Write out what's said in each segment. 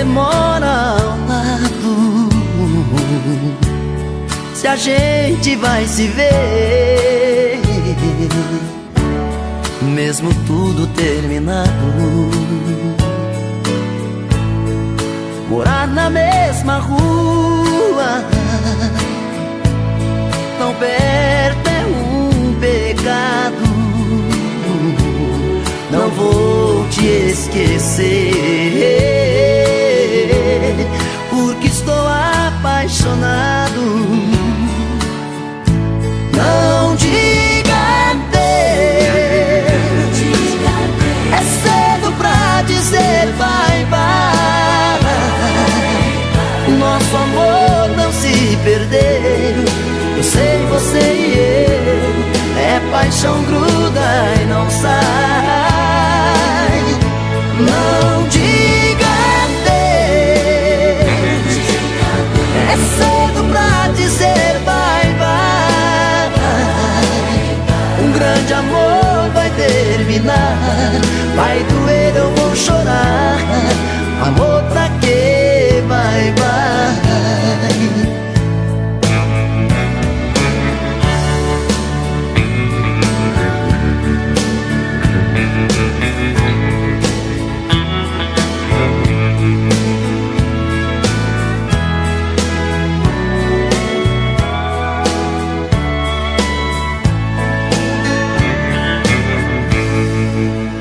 você mora ao lado, se a gente vai se ver, mesmo tudo terminado. Morar na mesma rua, tão perto é um pecado. Não vou te esquecer, porque estou apaixonado. Não diga adeus, é cedo pra dizer bye bye. Nosso amor não se perdeu, eu sei, você e eu, é paixão, gruda e não sai. Não diga adeus, é cedo pra dizer bye bye. Um grande amor vai terminar, vai doer, eu vou chorar. Amor pra quê? Bye bye.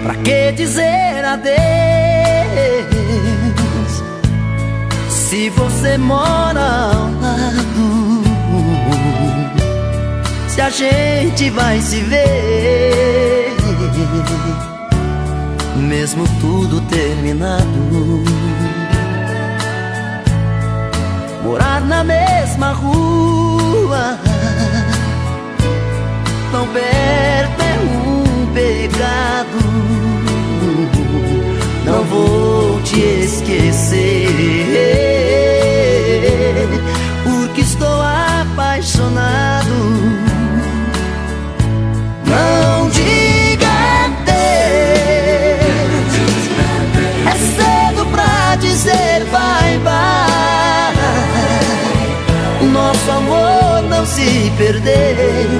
Pra que dizer adeus, se você mora ao lado, se a gente vai se ver, mesmo tudo terminado. Morar na mesma rua, tão perto é um pecado. Não vou te esquecer, porque estou apaixonado. Não diga adeus, é cedo pra dizer bye bye. Nosso amor não se perdeu,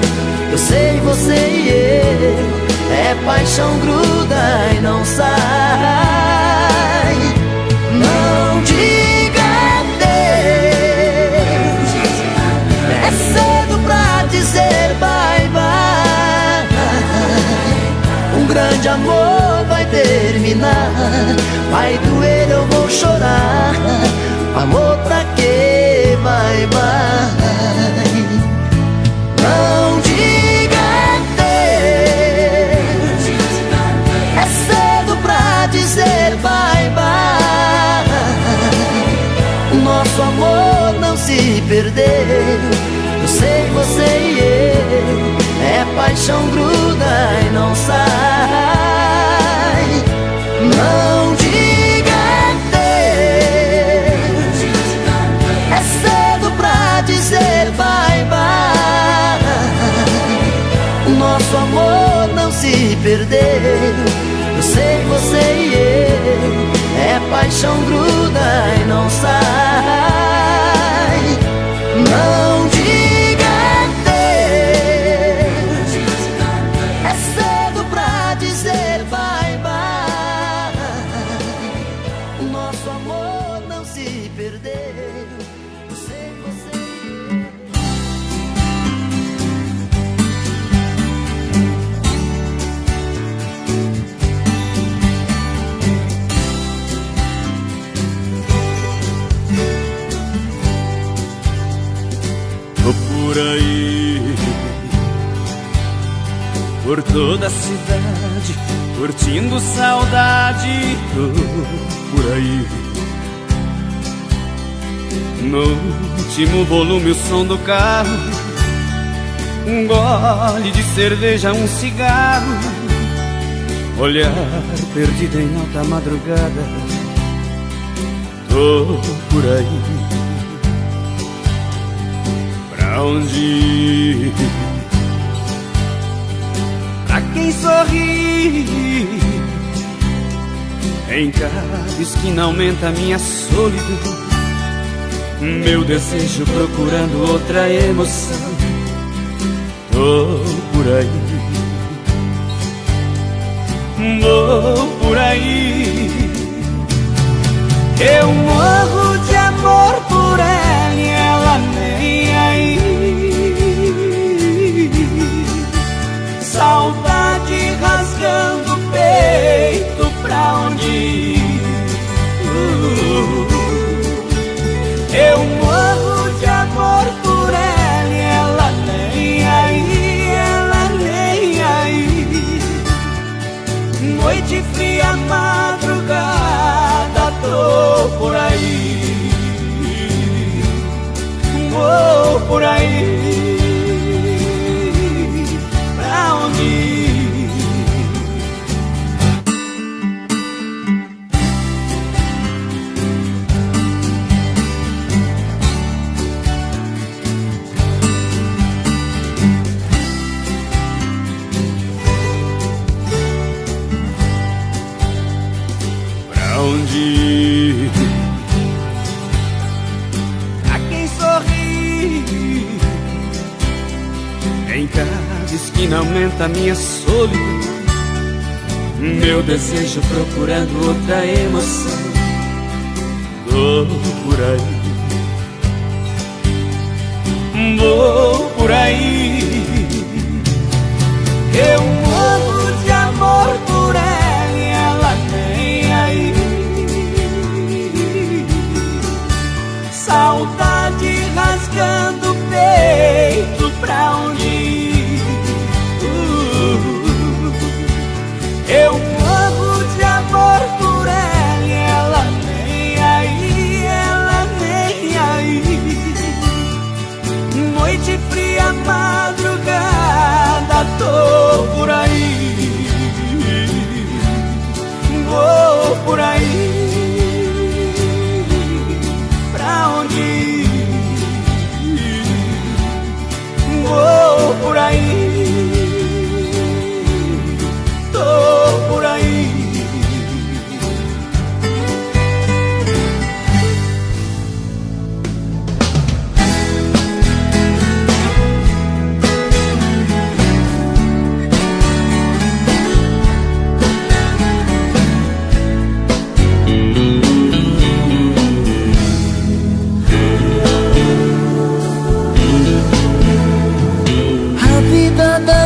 eu sei, você e eu, é paixão, gruda e não sai. Não diga adeus, é cedo pra dizer bye bye. Um grande amor vai terminar, vai doer, eu vou chorar. Amor pra quê? Bye bye. Não diga adeus, é cedo pra dizer bye bye. Nosso amor não se perdeu, eu sei, você e eu, é paixão, gruda e não sai. Não diga adeus, é cedo pra dizer bye bye. Nosso amor não se perdeu, eu sei, você e eu, é paixão, gruda e não sai. Não diga adeus, é cedo pra dizer bye bye. Nosso amor não se perdeu, eu sei, você e por aí, por toda a cidade, curtindo saudade. Por aí, no último volume, o som do carro, um gole de cerveja, um cigarro, olhar perdido em alta madrugada. Tô por aí, pra onde ir? Pra quem sorri Em cada esquina aumenta minha solidão, meu desejo procurando outra emoção. Tô por aí, vou por aí. Eu morro de amor por ela e ela nem aí. Saudade rasgando o peito, pra onde ir? Eu morro de amor por ela e ela nem aí, ela nem aí. Noite fria, madrugada, tô por aí, vou por aí. Pra onde ir? Onde ir? A quem sorri? Em cada esquina aumenta minha solidão, meu desejo procurando outra emoção. Tô por aí, vou por aí. Eu morro de amor por ela e ela nem aí. Saudade rasgando o peito, pra onde ir? Eu morro de amor por ela e ela nem aí, ela nem aí. Noite fria, madrugada, tô por aí, vou por aí. Vou por aí, tô por aí.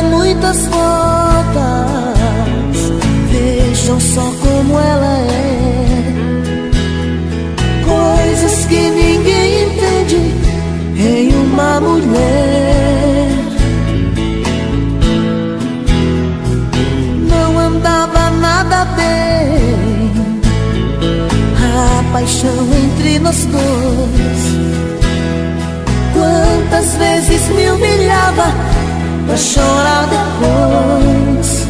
Muitas voltas, vejam só como ela é. Coisas que ninguém entende em uma mulher. Não andava nada bem a paixão entre nós dois. Quantas vezes me humilhava pra chorar depois.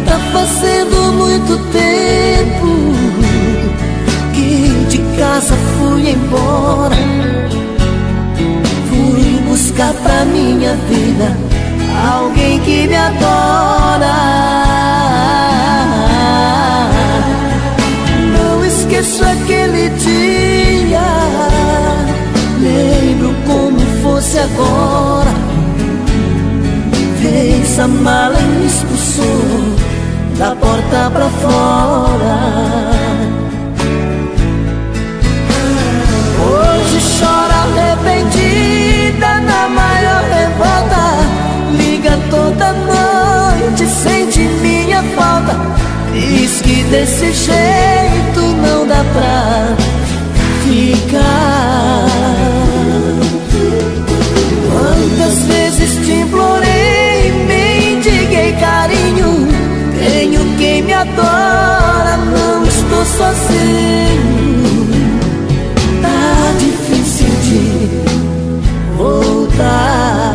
Tá fazendo muito tempo que de casa fui embora. Fui buscar pra minha vida alguém que me adora. Não esqueço aquele dia, lembro como fosse agora. Fez a mala e me expulsou da porta pra fora. Hoje chora arrependida na maior revolta. Liga toda noite, sente minha falta. Diz que desse jeito não dá pra ficar. Quantas vezes te implorei, mendiguei carinho. Tenho quem me adora, não estou sozinho. Tá difícil de voltar.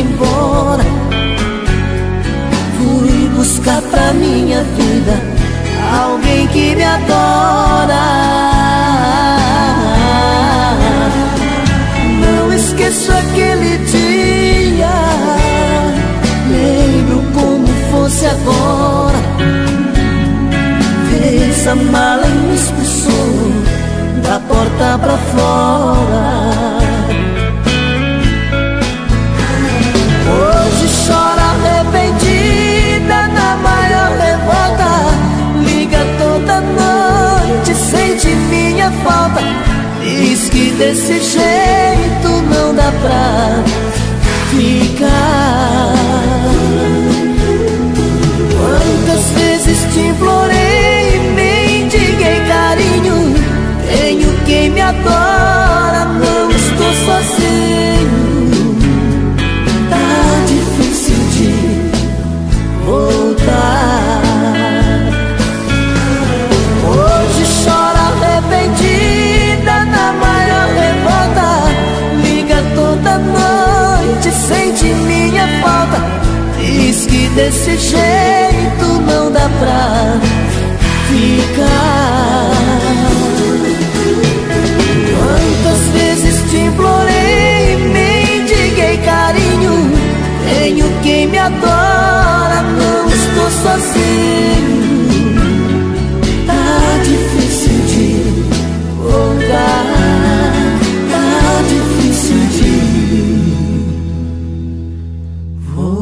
embora. Fui buscar pra minha vida alguém que me adora. Não esqueço aquele dia, lembro como fosse agora. Fez a mala e me expulsou da porta pra fora. Hoje chora arrependida na maior revolta. Liga toda noite, sente minha falta. Diz que desse jeito não dá pra ficar. Quantas vezes te implorei, mendiguei carinho. Tenho quem me adora, não estou sozinho. Tá difícil de voltar. Hoje chora arrependida na maior revolta. Liga toda noite, sente minha falta. Diz que desse jeito não dá pra ficar. Quantas vezes te implorei, mendiguei carinho. Tenho quem me adora, não estou sozinho. Tá difícil de voltar. Tá difícil de voltar.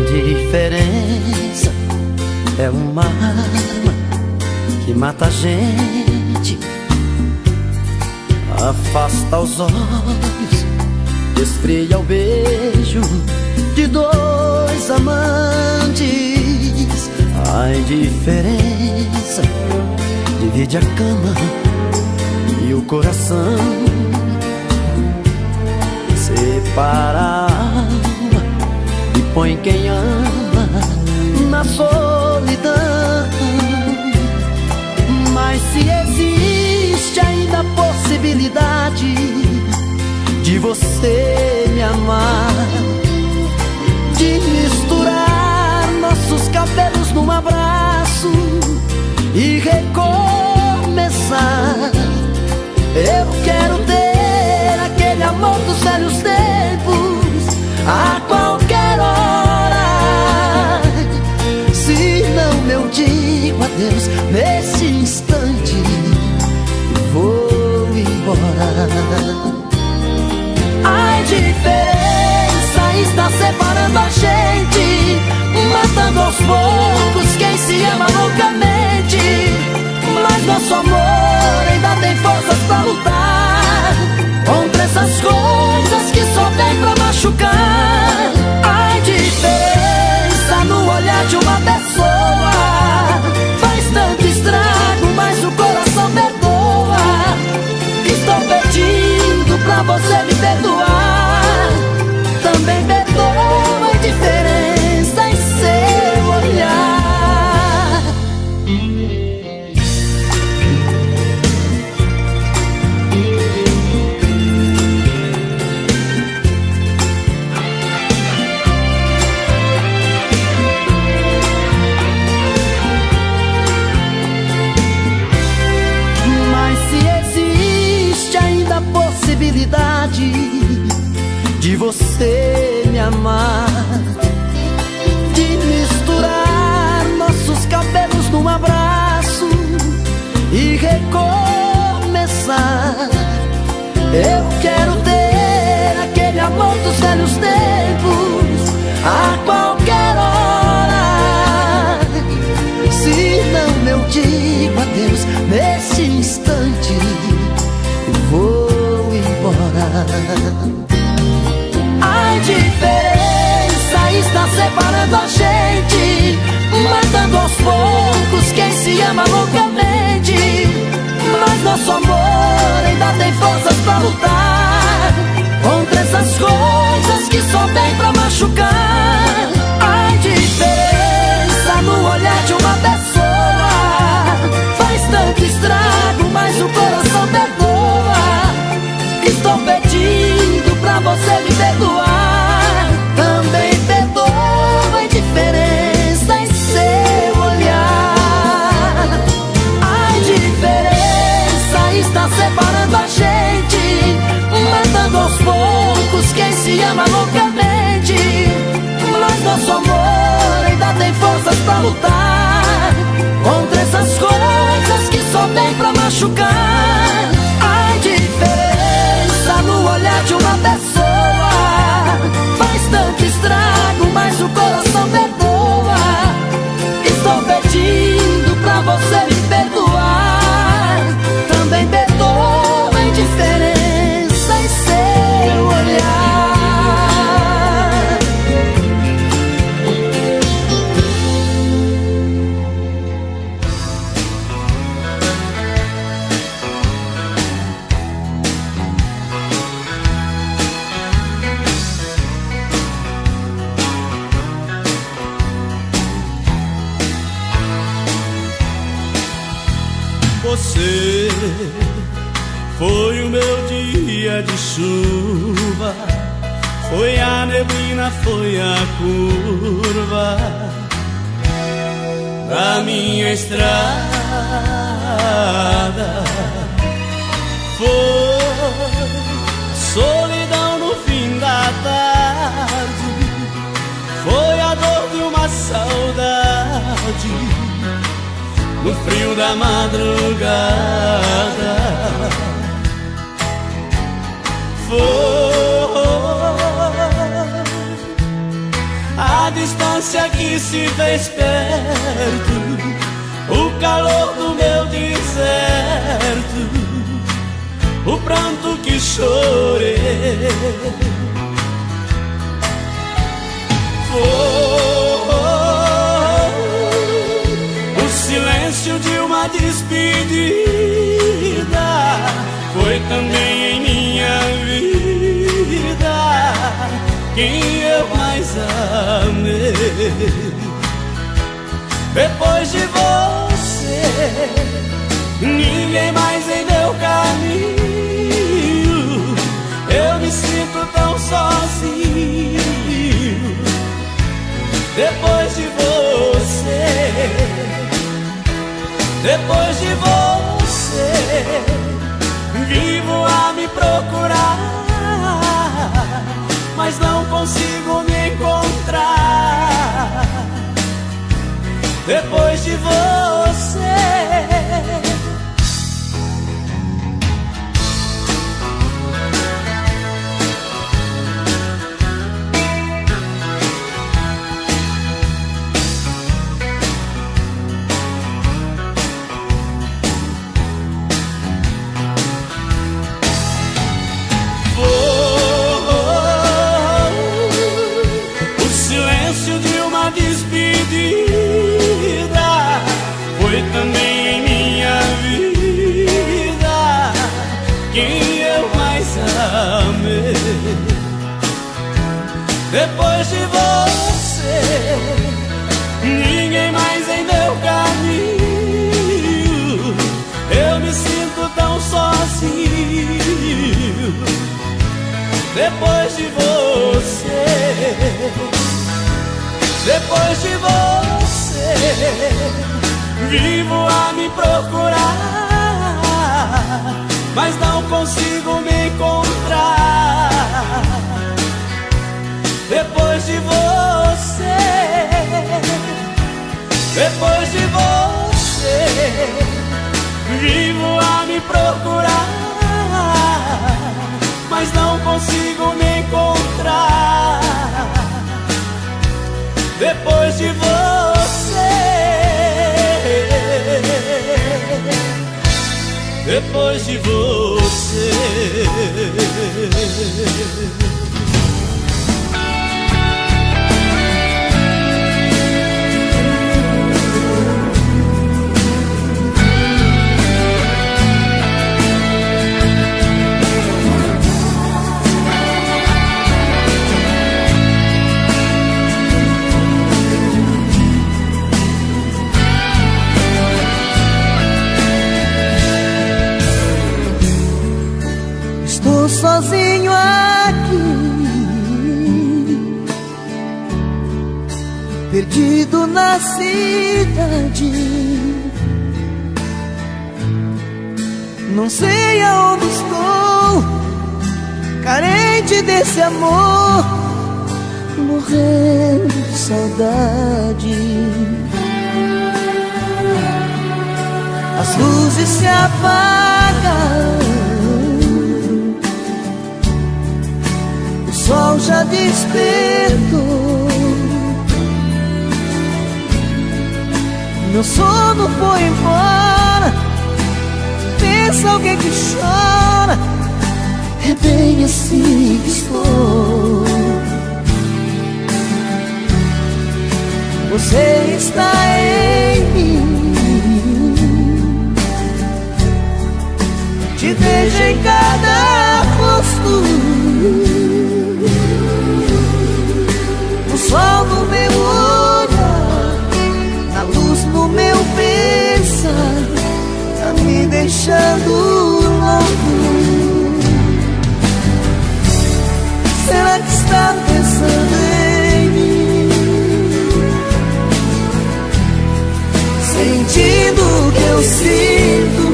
Indiferença é uma arma que mata a gente, afasta os olhos, esfria o beijo de dois amantes. A indiferença divide a cama e o coração, separa a alma e põe quem ama na solidão. Mas se existe ainda a possibilidade de você me amar, de misturar nossos cabelos num abraço e recomeçar, eu quero ter aquele amor dos velhos tempos a qualquer hora. Se não eu digo adeus nesse instante e vou embora. A diferença está separando a gente, matando aos poucos quem se ama loucamente. Mas nosso amor ainda tem forças pra lutar contra essas coisas que só vem pra machucar. A diferença no olhar de uma pessoa faz tanto estrago, mas o coração perdoa. Estou pedindo pra você me perdoar. Também perdoa a diferença em seu olhar. De você me amar, de misturar nossos cabelos num abraço e recomeçar. Eu quero ter aquele amor dos velhos tempos a qualquer hora. Se não eu digo adeus nesse instante e vou embora. A diferença está separando a gente, matando aos poucos quem se ama loucamente. você. Foi o meu dia de chuva, foi a neblina, foi a curva da minha estrada. Foi solidão no fim da tarde, foi a dor de uma saudade no frio da madrugada. Foi a distância que se fez perto, o calor do meu deserto, o pranto que chorei. Foi o silêncio de uma despedida, foi também em minha vida quem eu mais amei. Depois de você, ninguém mais em meu caminho. Eu me sinto tão sozinho. Depois de você, depois de você, vivo a me procurar, mas não consigo me encontrar. Depois de você, foi também em minha vida quem eu mais amei. Depois de você, ninguém mais em meu caminho. Eu me sinto tão sozinho. Depois de você, depois de você, vivo a me procurar, mas não consigo me encontrar. Depois de você, depois de você, vivo a me procurar, mas não consigo me encontrar. Depois de você, depois de você. Estou sozinho aqui, perdido na cidade. Não sei aonde estou, carente desse amor, morrendo de saudade. As luzes se apagam, o sol já despertou, meu sono foi embora. Pensa alguém que chora, é bem assim que estou. Você está em mim, te vejo em cada rosto, no sol no meu olhar, na luz no meu pensar, a me eu sinto?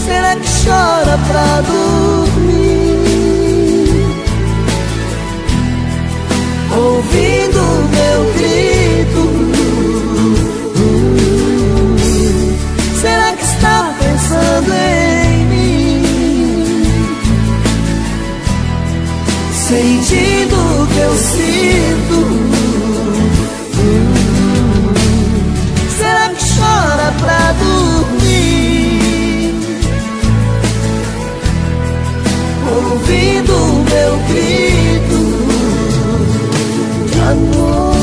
Será que chora pra dormir, ouvindo meu grito? Será que está pensando em mim, sentindo o que eu sinto? Será que chora pra dormir, ouvindo o meu grito de amor?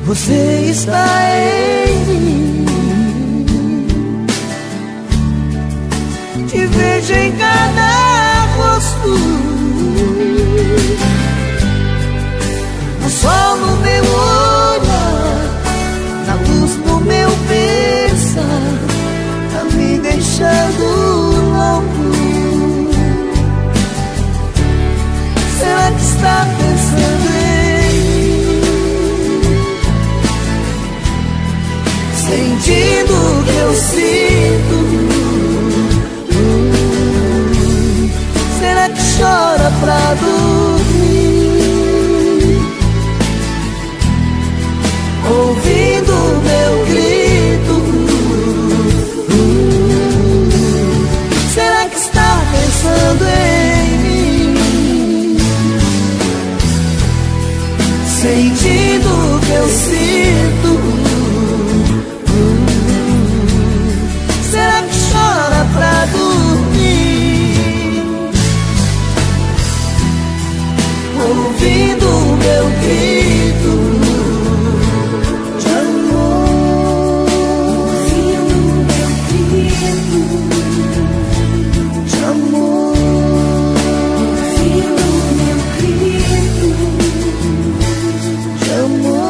Você está em mim, te vejo em cada rosto, o sol no meu olhar, na luz no meu pensar, tá me deixando louco. Será que está pensando em sentindo o que eu sinto? Será que chora pra dormir, ouvindo o meu grito? Será que está pensando em mim, sentindo o que eu sinto? Será que chora pra dormir, ouvindo o meu grito de amor? Ouvindo o meu grito de amor, ouvindo o meu grito de amor.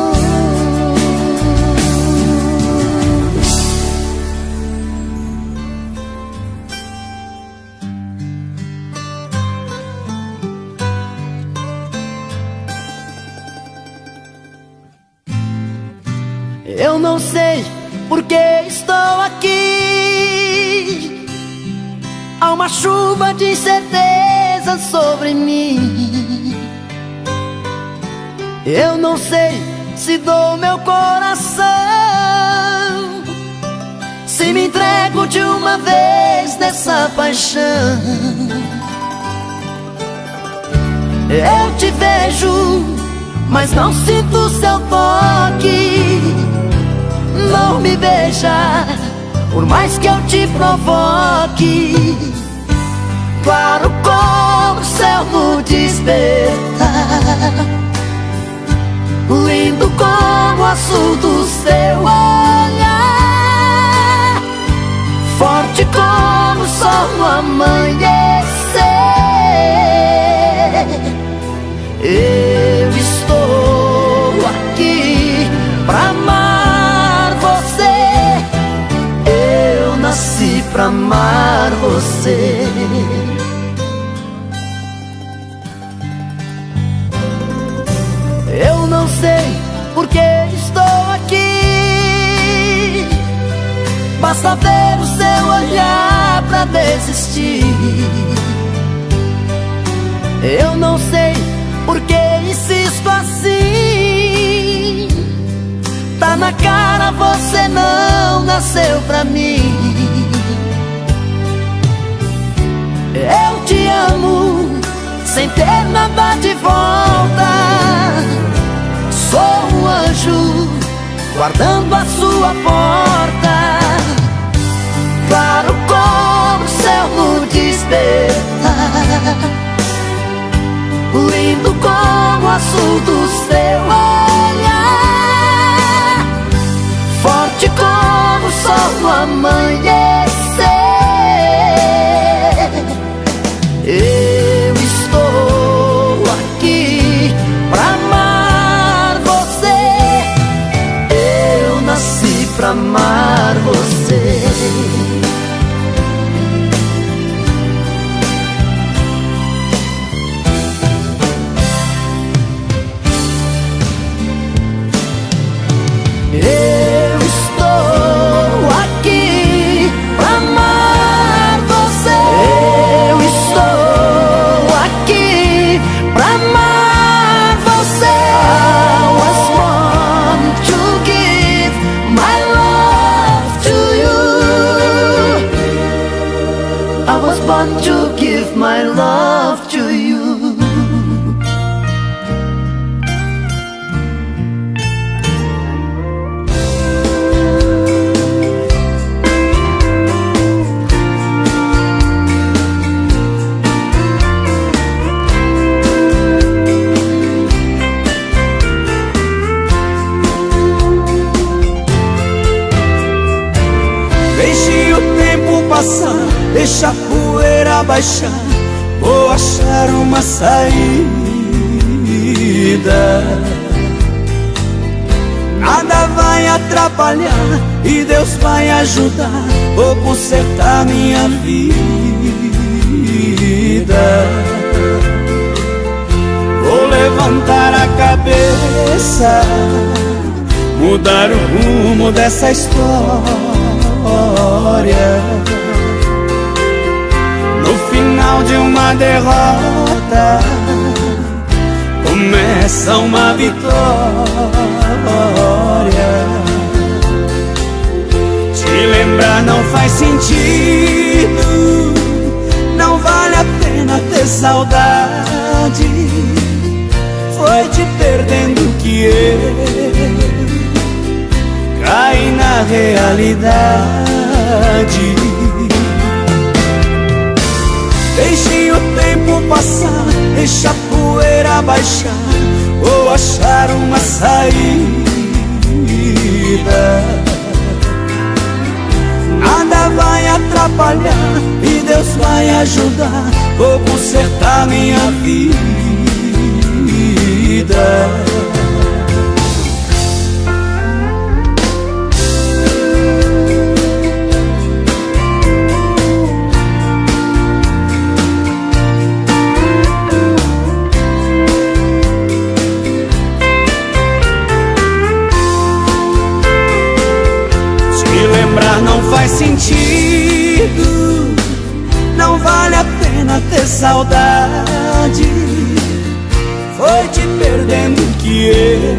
Eu não sei por que estou aqui, há uma chuva de incerteza sobre mim. Eu não sei se dou meu coração, se me entrego de uma vez nessa paixão. Eu te vejo, mas não sinto seu toque. Não me beija, por mais que eu te provoque. Claro como o céu no despertar, lindo como o azul do seu olhar, forte como o sol no amanhecer. Eu estou aqui pra amar você, eu nasci pra amar você. Eu não sei por que estou aqui, basta ver o seu olhar pra desistir. Eu não sei por que insisto assim, tá na cara, você não nasceu pra mim. Eu te amo sem ter nada de volta, sou um anjo guardando a sua porta. Claro como o céu no despertar, lindo como o azul do seu olhar, forte como o sol no amanhecer. Eu estou aqui pra amar você, eu nasci pra amar want to give my love to you. Deixe o tempo passar, deixa a poeira baixar, vou achar uma saída. Nada vai atrapalhar e Deus vai ajudar, vou consertar minha vida. Vou levantar a cabeça, mudar o rumo dessa história. No final de uma derrota começa uma vitória. Te lembrar não faz sentido, não vale a pena ter saudade. Foi te perdendo que eu caí na realidade. Deixe o tempo passar, deixa a poeira baixar, vou achar uma saída. Nada vai atrapalhar e Deus vai ajudar, vou consertar minha vida. Não faz sentido, não vale a pena ter saudade. Foi te perdendo que eu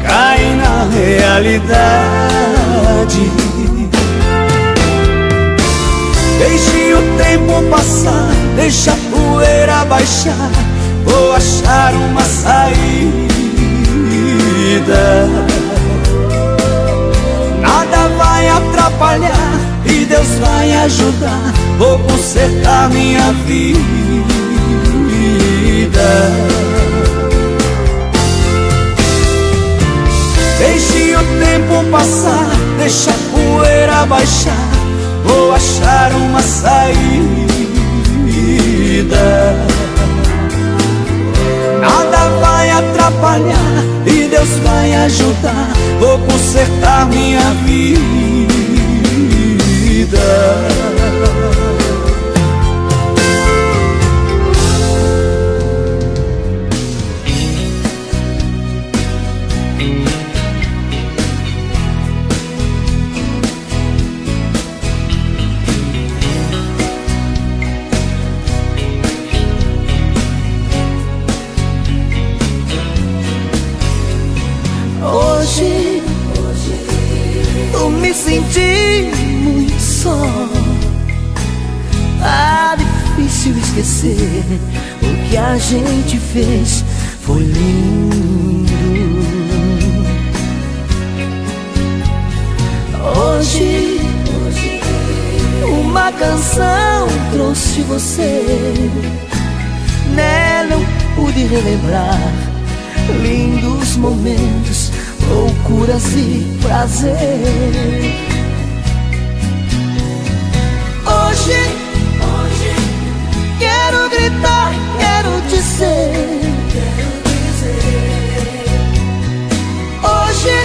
caí na realidade. Deixe o tempo passar, deixa a poeira baixar, vou achar uma saída. Nada vai atrapalhar e Deus vai ajudar, vou consertar minha vida. Deixe o tempo passar, deixa a poeira baixar, vou achar uma saída. Nada vai atrapalhar e Deus vai ajudar, vou consertar minha vida. Hoje eu me senti muito só. Tá difícil esquecer o que a gente fez, foi lindo. Hoje uma canção trouxe você, nela eu pude relembrar lindos momentos, loucuras e prazer. Hoje quero gritar, quero dizer. Hoje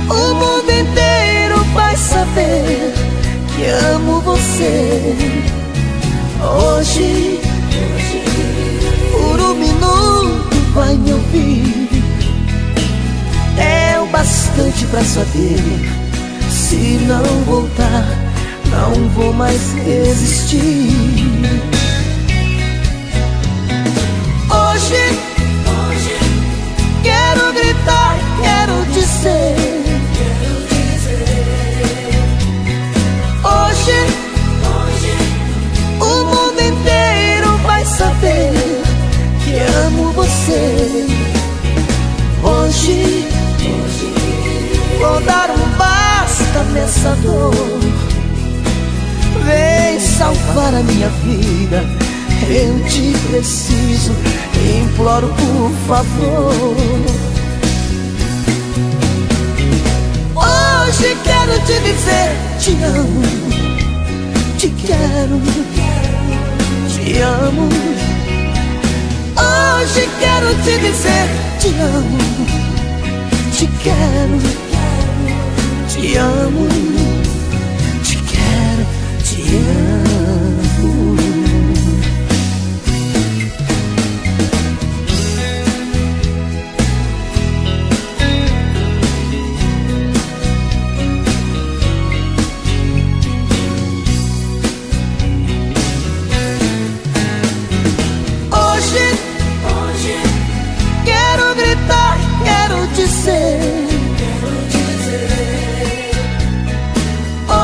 o mundo inteiro vai saber que amo você. Hoje por um minuto vai me ouvir, é o bastante pra saber. Se não voltar, não vou mais resistir. Hoje quero gritar, quero dizer. Hoje dessa dor. Vem salvar a minha vida, eu te preciso, imploro por favor. Hoje quero te dizer, te amo, te quero, te amo. Hoje quero te dizer, te amo, te quero, te amo, te quero, te amo.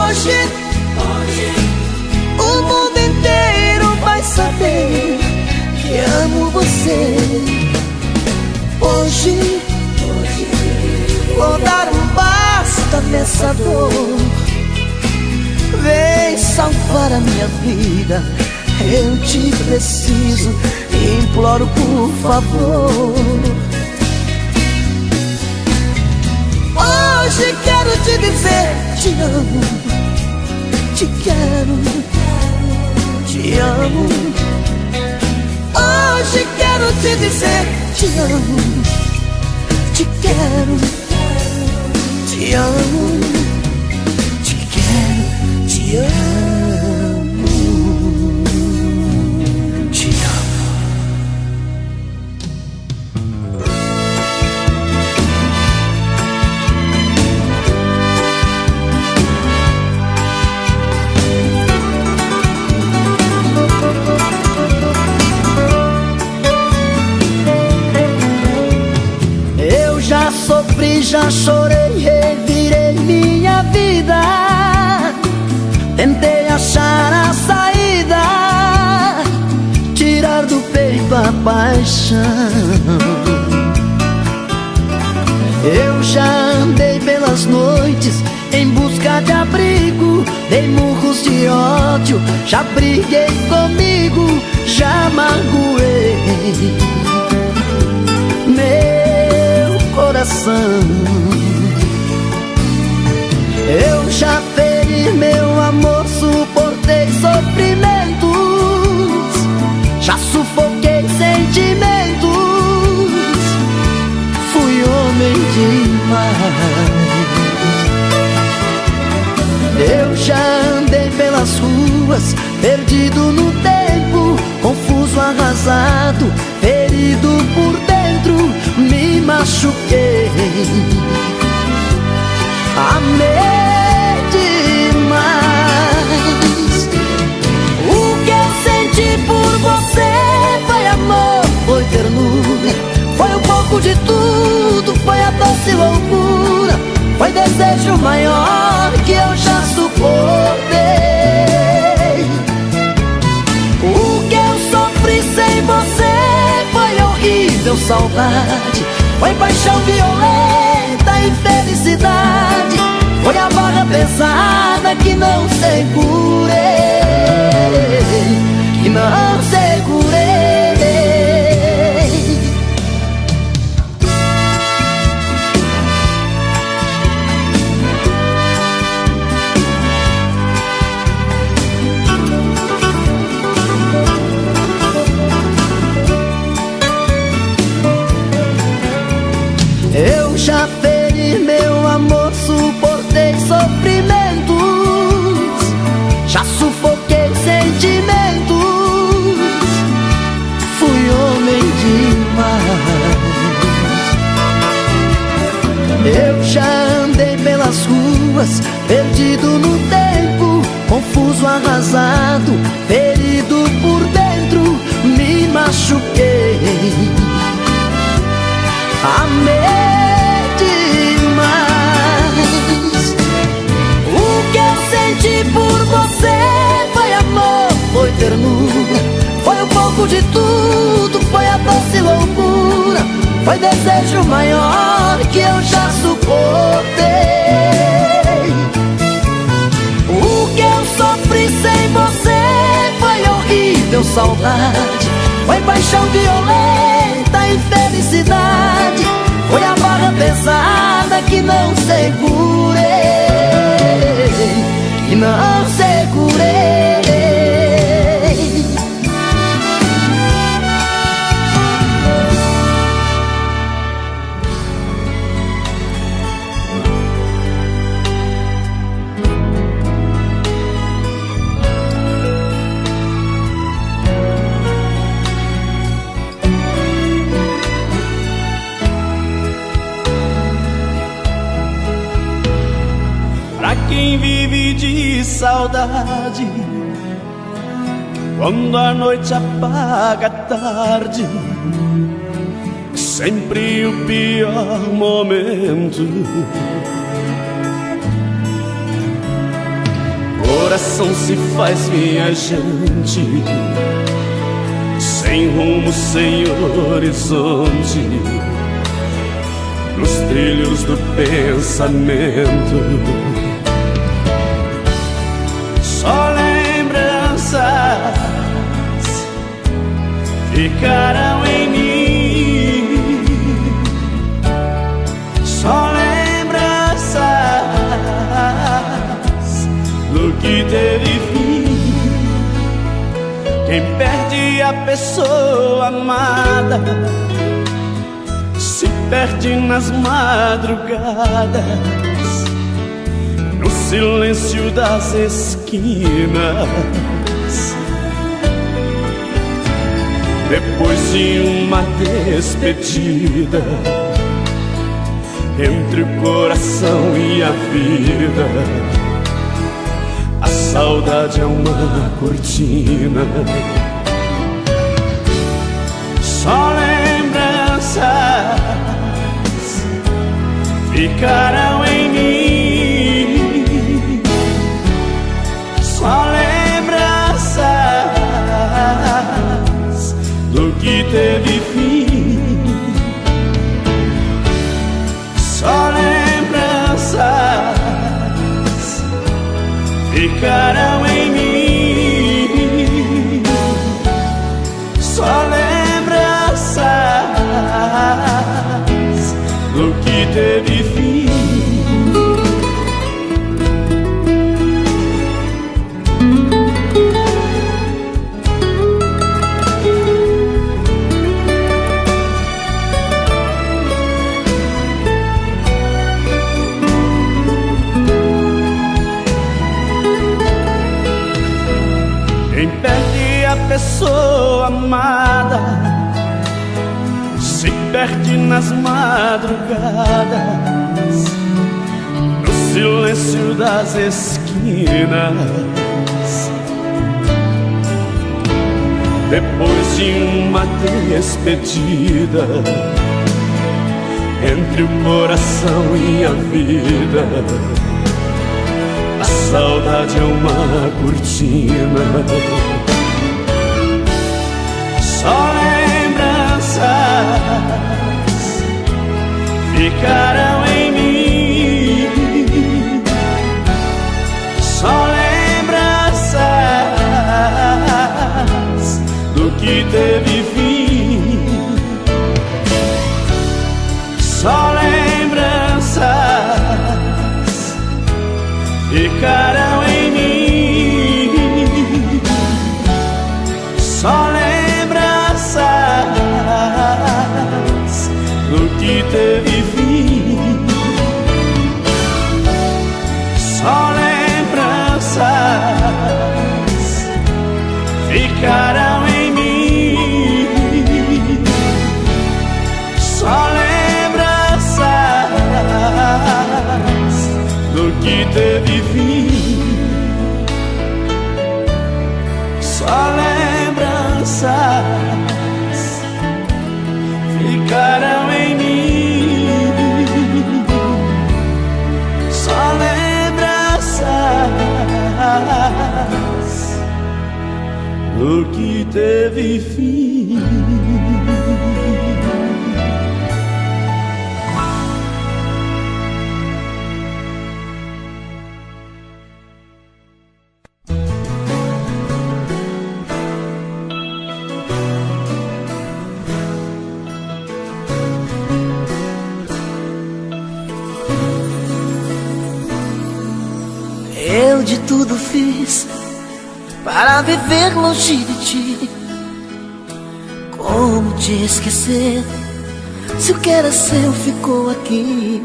Hoje o mundo inteiro vai saber que amo você. Hoje vou dar um basta nessa dor. Vem salvar a minha vida, eu te preciso, imploro por favor. Hoje quero te dizer, te amo, te quero, te amo. Hoje quero te dizer, te amo, te quero, te amo, te quero, te amo, te amo. Já sofri, já chorei, revirei minha vida. Tentei achar a saída, tirar do peito a paixão. Eu já andei pelas noites em busca de abrigo, dei murros de ódio, já briguei comigo, já magoei coração. Eu já feri meu amor, suportei sofrimentos, já sufoquei sentimentos, fui homem demais. Eu já andei pelas ruas, perdido no tempo, confuso, arrasado, ferido por dentro, me machuquei, amei demais. O que eu senti por você foi amor, foi ternura, foi um pouco de tudo, foi a doce loucura, foi desejo maior que eu já suportei. O que eu sofri sem você foi horrível saudade, foi paixão violenta e felicidade, foi a barra pesada que não segurei, que não segurei. Eu já feri meu amor, suportei sofrimentos, já sufoquei sentimentos, fui homem demais. Eu já andei pelas ruas, perdido no tempo, confuso, arrasado, ferido por dentro, me machuquei, amei demais. O que eu senti por você foi amor, foi ternura, foi um pouco de tudo, foi a doce loucura, foi desejo maior que eu já suportei. deu saudade, foi paixão violenta e felicidade, foi a barra pesada que não segurei, que não segurei. Quem vive de saudade, quando a noite apaga a tarde, sempre o pior momento. Coração se faz viajante, sem rumo, sem horizonte, nos trilhos do pensamento. Só lembranças ficarão em mim, só lembranças do que teve fim. Quem perde a pessoa amada se perde nas madrugadas, no silêncio das esquinas. Depois de uma despedida, entre o coração e a vida, a saudade é uma cortina. Só lembranças ficarão em mim, só lembranças do que teve fim, só lembranças ficarão em mim, só lembranças do que teve fim. Quem perde a pessoa amada se perde nas madrugadas, no silêncio das esquinas. Depois de uma despedida, entre o coração e a vida, a saudade é uma cortina. Só lembranças ficarão em mim, só lembranças do que teve fim, só lembranças ficarão em mim, só lembranças do que teve fim, só lembranças ficarão em mim, só lembranças do que teve fim, só lembranças ficarão em mim, só lembranças do que teve fim. de tudo fiz para viver longe de ti. Como te esquecer se o que era seu ficou aqui?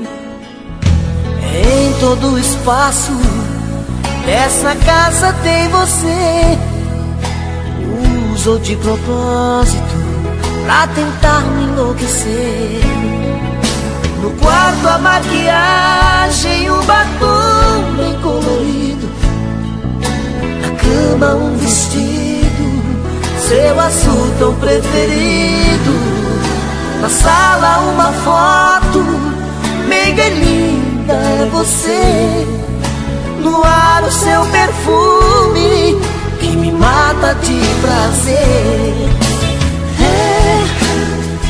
Em todo o espaço dessa casa tem você. Usou de propósito pra tentar me enlouquecer. No quarto a maquiagem, o batom bem colorido. Na cama um vestido, seu azul tão preferido. Na sala uma foto, meiga e linda é você. No ar o seu perfume, que me mata de prazer.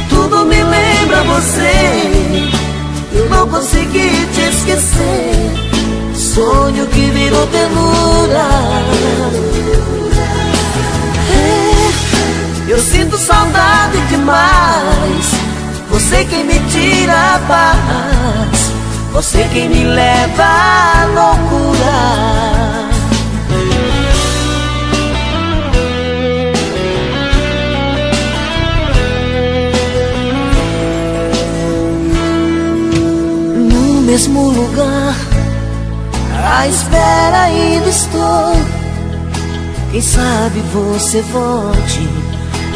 Tudo me lembra você, eu não consegui te esquecer. Sonho que virou ternura. Eu sinto saudade demais. Você quem me tira a paz, você quem me leva à loucura. No mesmo lugar, à espera ainda estou. Quem sabe você volte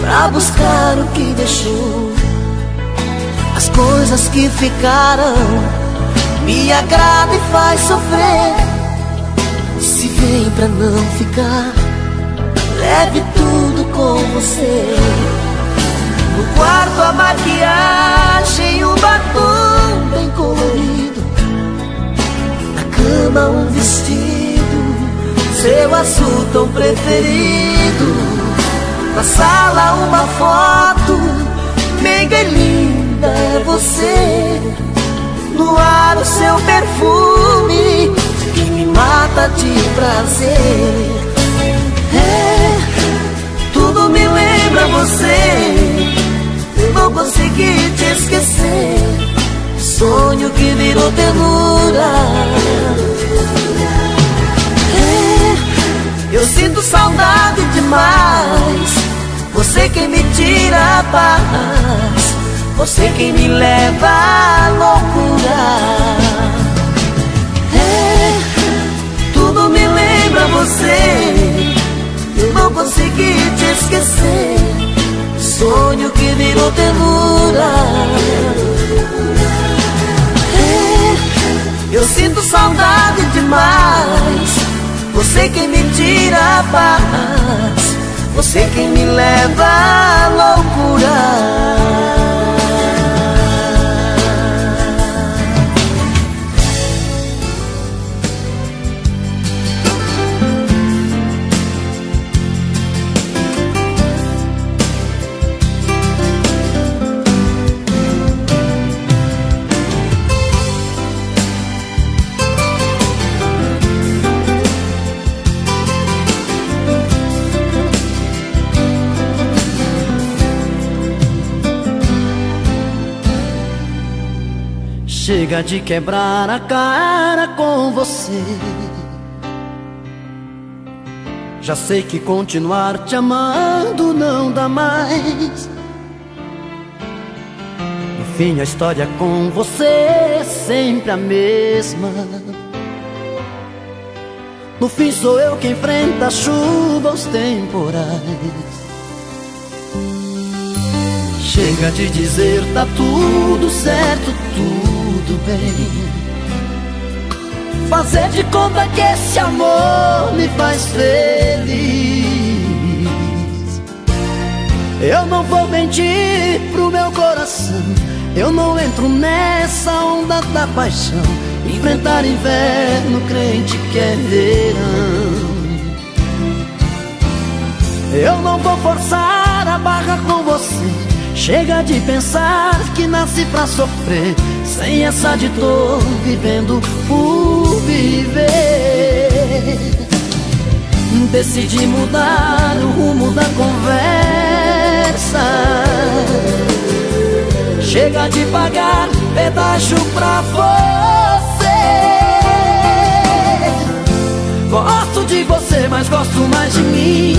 pra buscar o que deixou. As coisas que ficaram me agrada e faz sofrer. Se vem pra não ficar, leve tudo com você. No quarto a maquiagem, o batom bem colorido. Na cama um vestido, seu azul tão preferido. Na sala uma foto, meiga e linda é você. No ar o seu perfume, que me mata de prazer. Tudo me lembra você, eu não consegui te esquecer. Sonho que virou ternura. Eu sinto saudade demais. Você quem me tira a paz, você quem me leva à loucura. Tudo me lembra você, eu não consegui te esquecer. Sonho que virou ternura. Eu sinto saudade demais. Você quem me tira a paz, você quem me leva à loucura. Chega de quebrar a cara com você. Já sei que continuar te amando não dá mais. No fim a história com você é sempre a mesma. No fim sou eu quem enfrenta a chuva, os temporais. Chega de dizer tá tudo certo, tudo bem. Fazer de conta que esse amor me faz feliz. Eu não vou mentir pro meu coração, eu não entro nessa onda da paixão. Enfrentar inverno, crente que é verão. Eu não vou forçar a barra com você. Chega de pensar que nasci pra sofrer. Sem essa de dor, vivendo por viver. Decidi mudar o rumo da conversa. Chega de pagar pedágio pra você. de você, mas gosto mais de mim.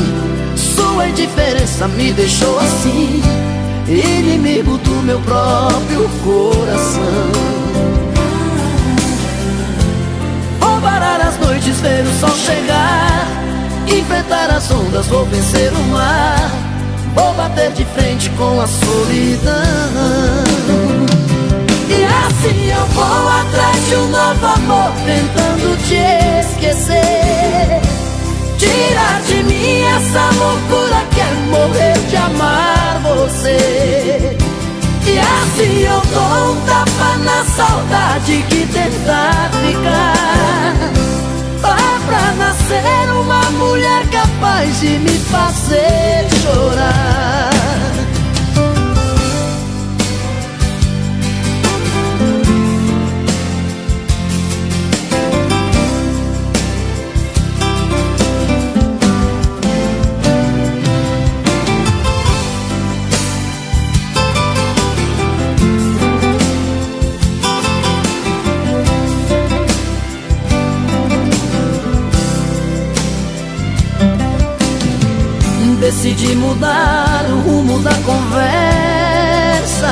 Sua indiferença me deixou assim, inimigo do meu próprio coração. Vou parar as noites, ver o sol chegar, enfrentar as ondas, vou vencer o mar. Vou bater de frente com a solidão. E assim eu vou atrás de um novo amor, tentando te esquecer. Tirar de mim essa loucura que é morrer de amar você. E assim eu dou um tapa na saudade que tentar ficar. Tá pra nascer uma mulher capaz de me fazer chorar. Decidi mudar o rumo da conversa.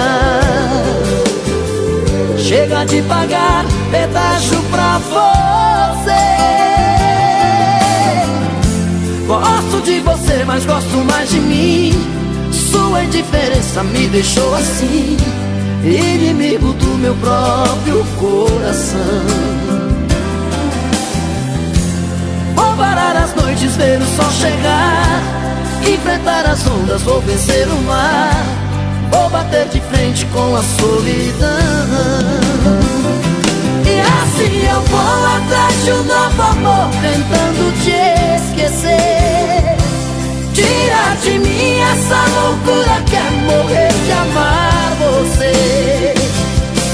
Chega de pagar pedágio pra você. Gosto de você, mas gosto mais de mim. Sua indiferença me deixou assim, inimigo do meu próprio coração. Vou parar as noites, ver o sol chegar, enfrentar as ondas, vou vencer o mar. Vou bater de frente com a solidão. E assim eu vou atrás de um novo amor, tentando te esquecer. Tirar de mim essa loucura que é morrer de amar você.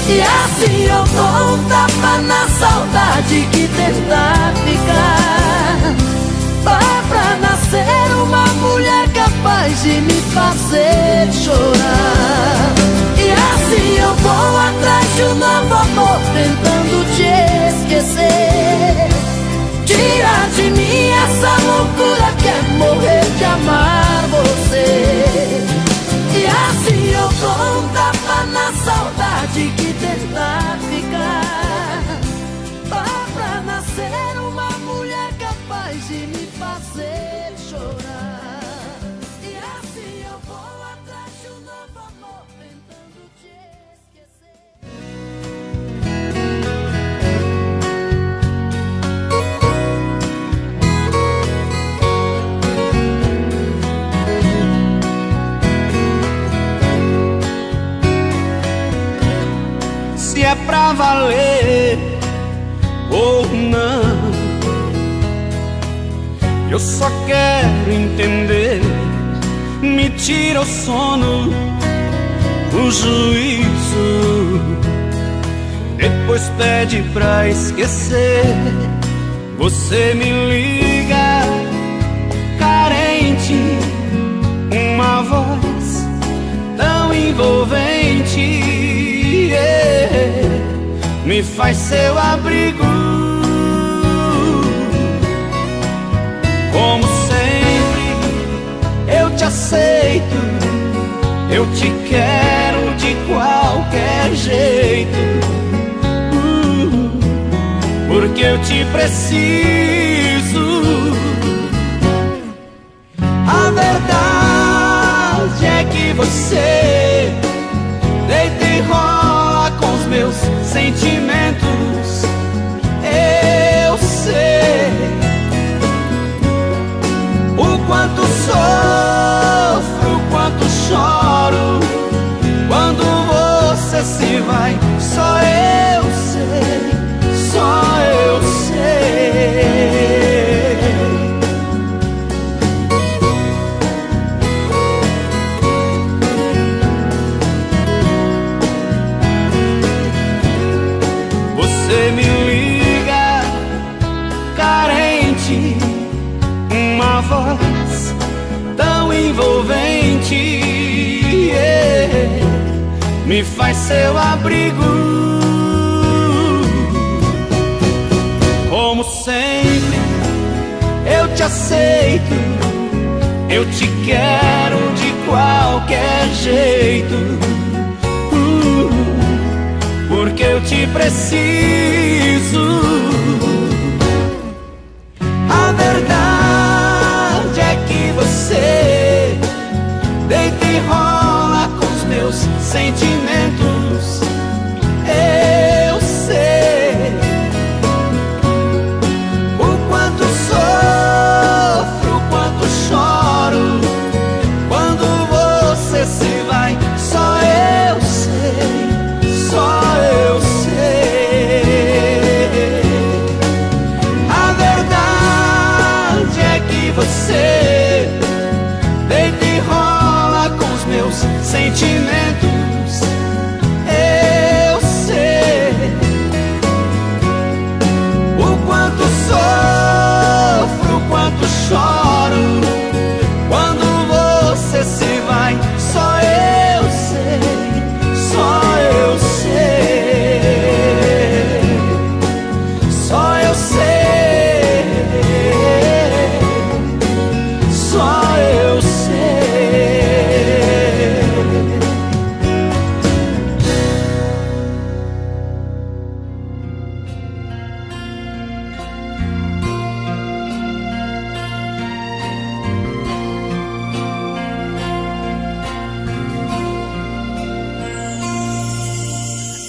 E assim eu dou um tapa na saudade que tentar ficar. Tá pra nascer uma mulher capaz de me fazer chorar. E assim eu vou atrás de um novo amor, tentando te esquecer. Tirar de mim essa loucura que é morrer de amar você. E assim eu dou um tapa na saudade que tentar ficar. Tá pra nascer uma mulher capaz de me fazer chorar. E assim eu vou atrás de um novo amor, tentando te esquecer. Se é pra valer ou não, eu só quero entender. Me tira o sono, o juízo, depois pede pra esquecer. Você me liga, carente, uma voz tão envolvente, yeah, me faz seu abrigo. Como sempre, eu te aceito, eu te quero de qualquer jeito, porque eu te preciso. A verdade é que você deita e rola com os meus sentimentos. Eu sei o quanto sofro, o quanto choro quando você se vai. Só eu sei, só eu sei. Você me liga, carente, uma voz tão envolvente, yeah, me faz seu abrigo. Como sempre, aceito. Eu te quero de qualquer jeito, porque eu te preciso. A verdade é que você deita e rola com os meus sentimentos. Eu sei o quanto sofro, o quanto choro quando você se vai. Só eu sei, só eu sei. A verdade é que você deita e rola com os meus sentimentos. Eu sei o quanto sofro, o quanto choro quando você se vai. Só eu sei, só eu sei, só eu sei, só eu sei.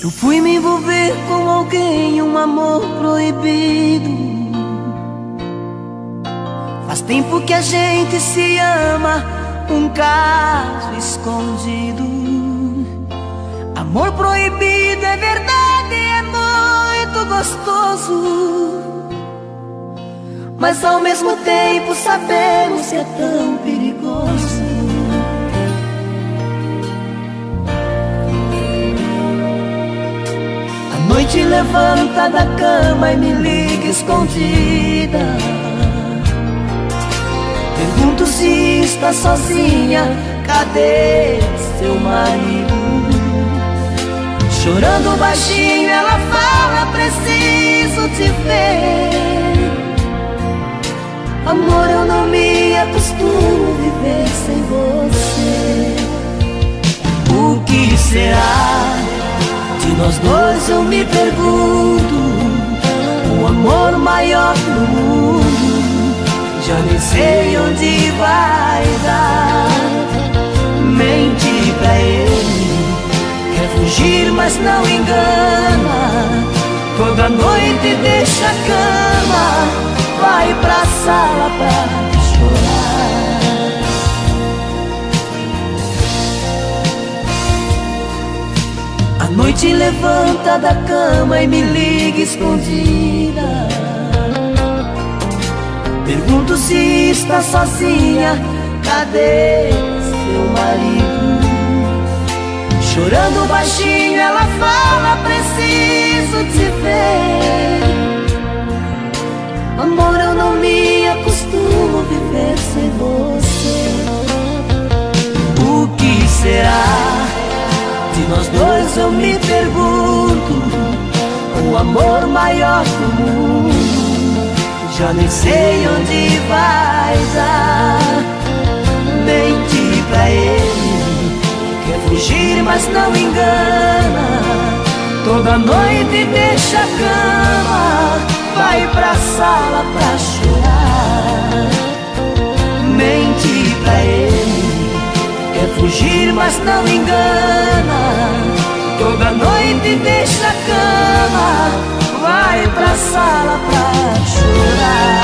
Eu fui me envolver com alguém, um amor proibido. Faz tempo que a gente se ama, um caso escondido. Amor proibido é verdade, é muito gostoso, mas ao mesmo tempo sabemos que é tão perigoso. A noite levanta da cama e me liga escondida. Pergunto se está sozinha, cadê seu marido? Chorando baixinho ela fala, preciso te ver. Amor, eu não me acostumo viver sem você. O que será de nós dois, eu me pergunto. O amor maior do mundo, já nem sei onde vai dar. Mente pra ele, quer fugir mas não engana. Toda noite deixa a cama, vai pra sala pra chorar. A noite levanta da cama e me liga escondida. Pergunto se está sozinha, cadê seu marido? Chorando baixinho ela fala, preciso te ver. Amor, eu não me acostumo viver sem você. O que será de nós dois, eu me pergunto. O amor maior do mundo, já nem sei onde vai dar. Mente pra ele, quer fugir mas não engana. Toda noite deixa a cama, vai pra sala pra chorar. Mente pra ele, quer fugir mas não engana. Toda noite deixa a cama, vai pra sala pra chorar.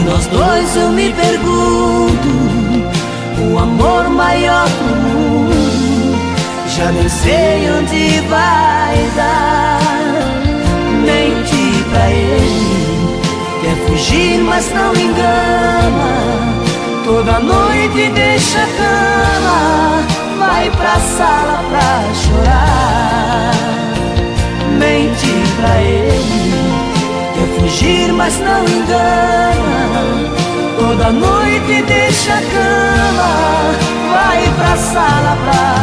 Nós dois, eu me pergunto. O amor maior do mundo, já nem sei onde vai dar. Mente Quer fugir, mas não engana. Toda noite deixa a cama, vai pra sala pra chorar. Mente pra ele. Quer fugir, mas não engana. Toda noite deixa a cama, vai pra sala pra